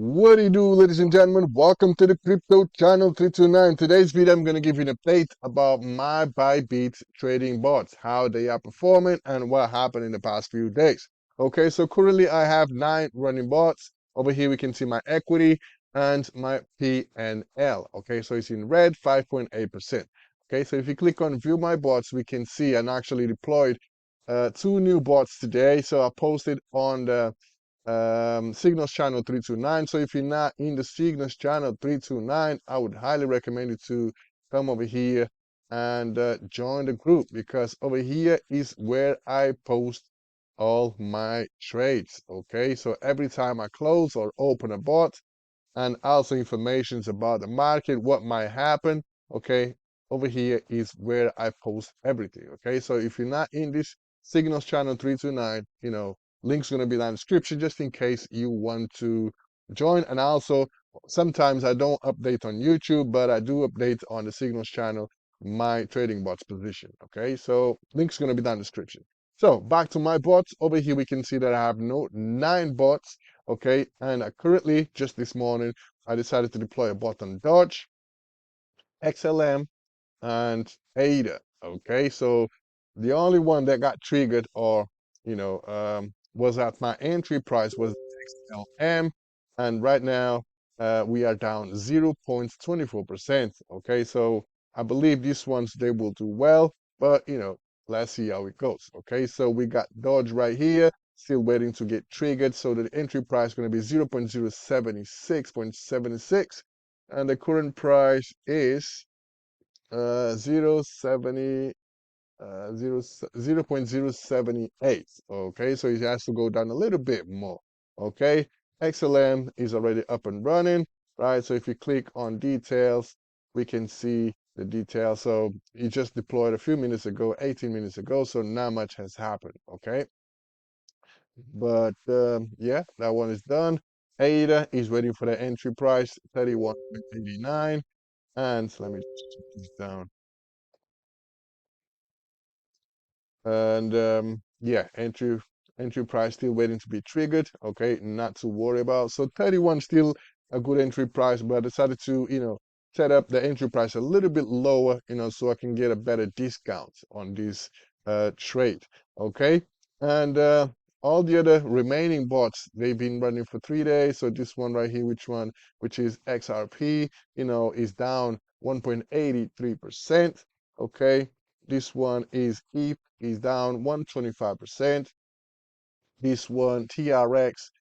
What do you do, ladies and gentlemen? Welcome to the Crypto Channel 329. Today's video, I'm going to give you an update about my Bybit Trading Bots, how they are performing and what happened in the past few days. Okay, so currently I have 9 running bots. Over here we can see my equity and my PNL. Okay, so it's in red, 5.8%. Okay, so if you click on view my bots, we can see and actually deployed 2 new bots today. So I posted on the Signals channel 329. So if you're not in the Signals channel 329, I would highly recommend you to come over here and join the group, because over here is where I post all my trades. Okay, so every time I close or open a bot, and also informations about the market, what might happen. Okay, over here is where I post everything. Okay, so if you're not in this Signals channel 329, link's going to be down in the description just in case you want to join. And also, sometimes I don't update on YouTube, but I do update on the Signals channel my trading bots position. Okay, so link's going to be down in the description. So back to my bots. Over here we can see that I have 9 bots. Okay, and currently just this morning I decided to deploy a bot on Dodge, XLM, and ADA. Okay, so the only one that got triggered, or was at my entry price, was XLM, and right now we are down 0.24%. Okay, so I believe these ones, they will do well, but let's see how it goes. Okay, so we got Dodge right here, still waiting to get triggered. So the entry price is going to be 0.076.76, and the current price is 0.078. Okay, so it has to go down a little bit more. Okay, XLM is already up and running, right? So if you click on details, we can see the details. So it just deployed a few minutes ago, 18 minutes ago, so not much has happened. Okay, but yeah, that one is done. ADA is waiting for the entry price, 31.89. And let me just take this down. And yeah, entry price still waiting to be triggered. Okay, not to worry about. So 31 still a good entry price, but I decided to set up the entry price a little bit lower, so I can get a better discount on this trade. Okay, and all the other remaining bots, they've been running for 3 days. So this one right here, which is XRP, is down 1.83%. Okay, this one is ETH, is down 125%. This one, TRX,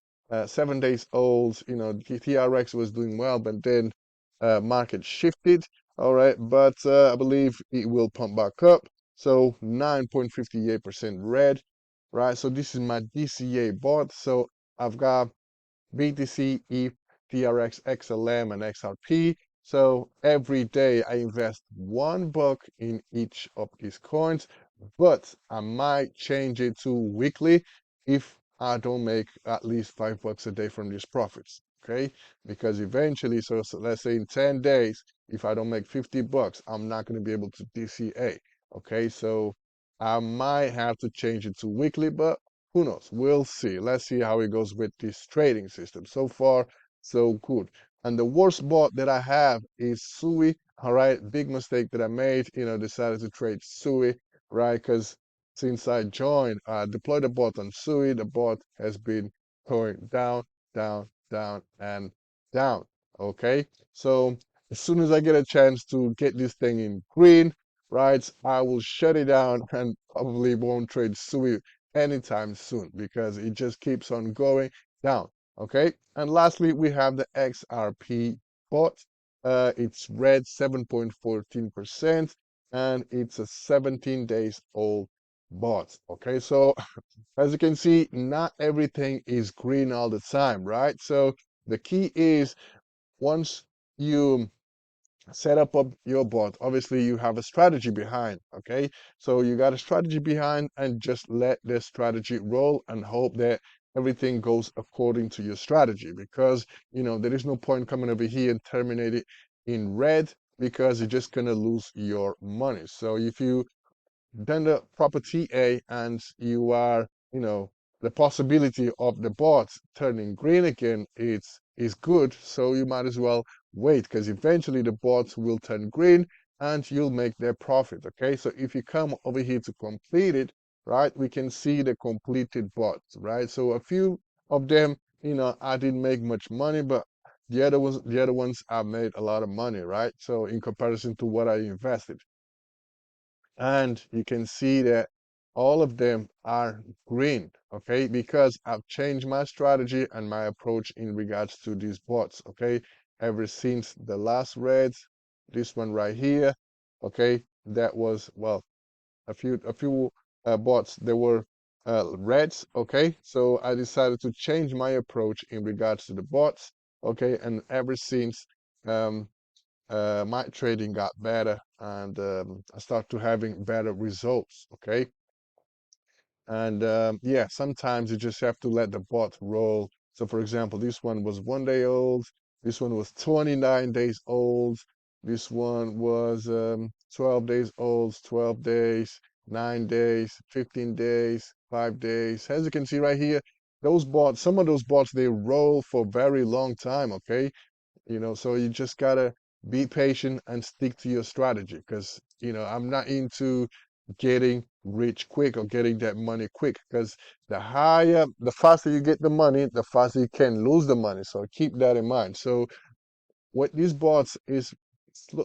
7 days old, TRX was doing well, but then market shifted. All right, but I believe it will pump back up. So 9.58% red, right? So this is my DCA bot. So I've got BTC, ETH, TRX, XLM, and XRP. So every day I invest $1 in each of these coins, but I might change it to weekly if I don't make at least $5 a day from these profits. Okay, because eventually, so let's say in 10 days, if I don't make $50, I'm not going to be able to DCA. Okay, so I might have to change it to weekly, but who knows? We'll see. Let's see how it goes with this trading system. So far, so good. And the worst bot that I have is Sui. All right, big mistake that I made. Decided to trade Sui, right? Because since I joined, deployed the bot on Sui, the bot has been going down, down, down, and down. Okay, so as soon as I get a chance to get this thing in green, right, I will shut it down and probably won't trade Sui anytime soon, because it just keeps on going down. Okay, and lastly we have the XRP bot. It's red, 7.14%, and it's a 17 days old bot. Okay, so as you can see, not everything is green all the time, right? So the key is, once you set up your bot, obviously you have a strategy behind. Okay, so you got a strategy behind, and just let the strategy roll and hope that everything goes according to your strategy, because there is no point coming over here and terminate it in red, because you're just gonna lose your money. So if you done the proper TA and you are, the possibility of the bot turning green again, it's is good, so you might as well wait, because eventually the bots will turn green and you'll make their profit. Okay, so if you come over here to complete it, right, we can see the completed bots, right? So a few of them, I didn't make much money, but the other ones I made a lot of money, right? So in comparison to what I invested. And you can see that all of them are green, okay, because I've changed my strategy and my approach in regards to these bots, okay, ever since the last red, this one right here, okay, that was, well, a few bots, they were reds, okay, so I decided to change my approach in regards to the bots, okay, and ever since, um, my trading got better, and I started to having better results, okay. And yeah, sometimes you just have to let the bot roll. So for example, this one was 1 day old, this one was 29 days old, this one was 12 days old, 12 days, 9 days, 15 days, 5 days. As you can see right here, those bots, some of those bots, they roll for a very long time, okay. So you just gotta be patient and stick to your strategy, because I'm not into getting rich quick or getting that money quick, because the faster you get the money, the faster you can lose the money. So keep that in mind. So what these bots is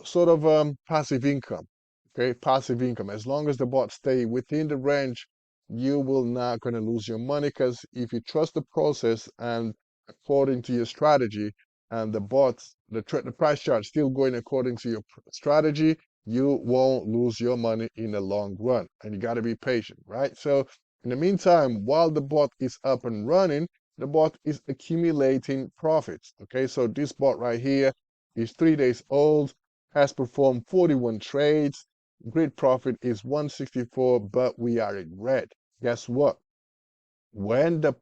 sort of passive income. Okay, passive income. As long as the bots stay within the range, you will not going to lose your money, because if you trust the process and according to your strategy, and the bots, the price chart still going according to your strategy, you won't lose your money in the long run. And you got to be patient, right? So in the meantime, while the bot is up and running, the bot is accumulating profits. Okay, so this bot right here is 3 days old, has performed 41 trades. Grid profit is 164, but we are in red. Guess what? When the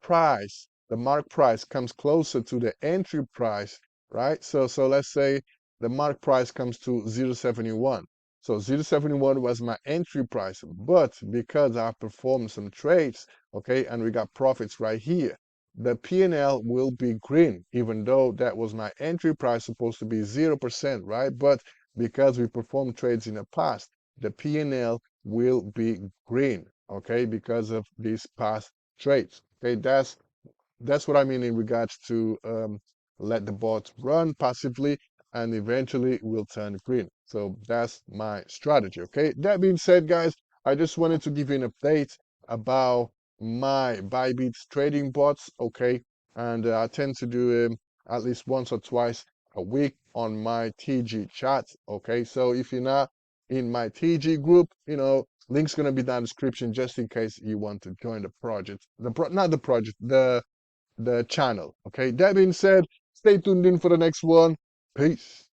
mark price comes closer to the entry price, right? So let's say the mark price comes to 0.71. So 0.71 was my entry price, but because I performed some trades, okay, and we got profits right here, the P&L will be green, even though that was my entry price supposed to be 0%, right? But because we performed trades in the past, the P&L will be green, okay, because of these past trades. Okay, that's what I mean in regards to let the bot run passively and eventually will turn green. So that's my strategy. Okay, that being said, guys, I just wanted to give you an update about my Bybit trading bots. Okay, and I tend to do at least once or twice a week on my TG chat. Okay, so if you're not in my TG group, link's gonna be down in the description just in case you want to join the project. Not the project, the channel. Okay. That being said, stay tuned in for the next one. Peace.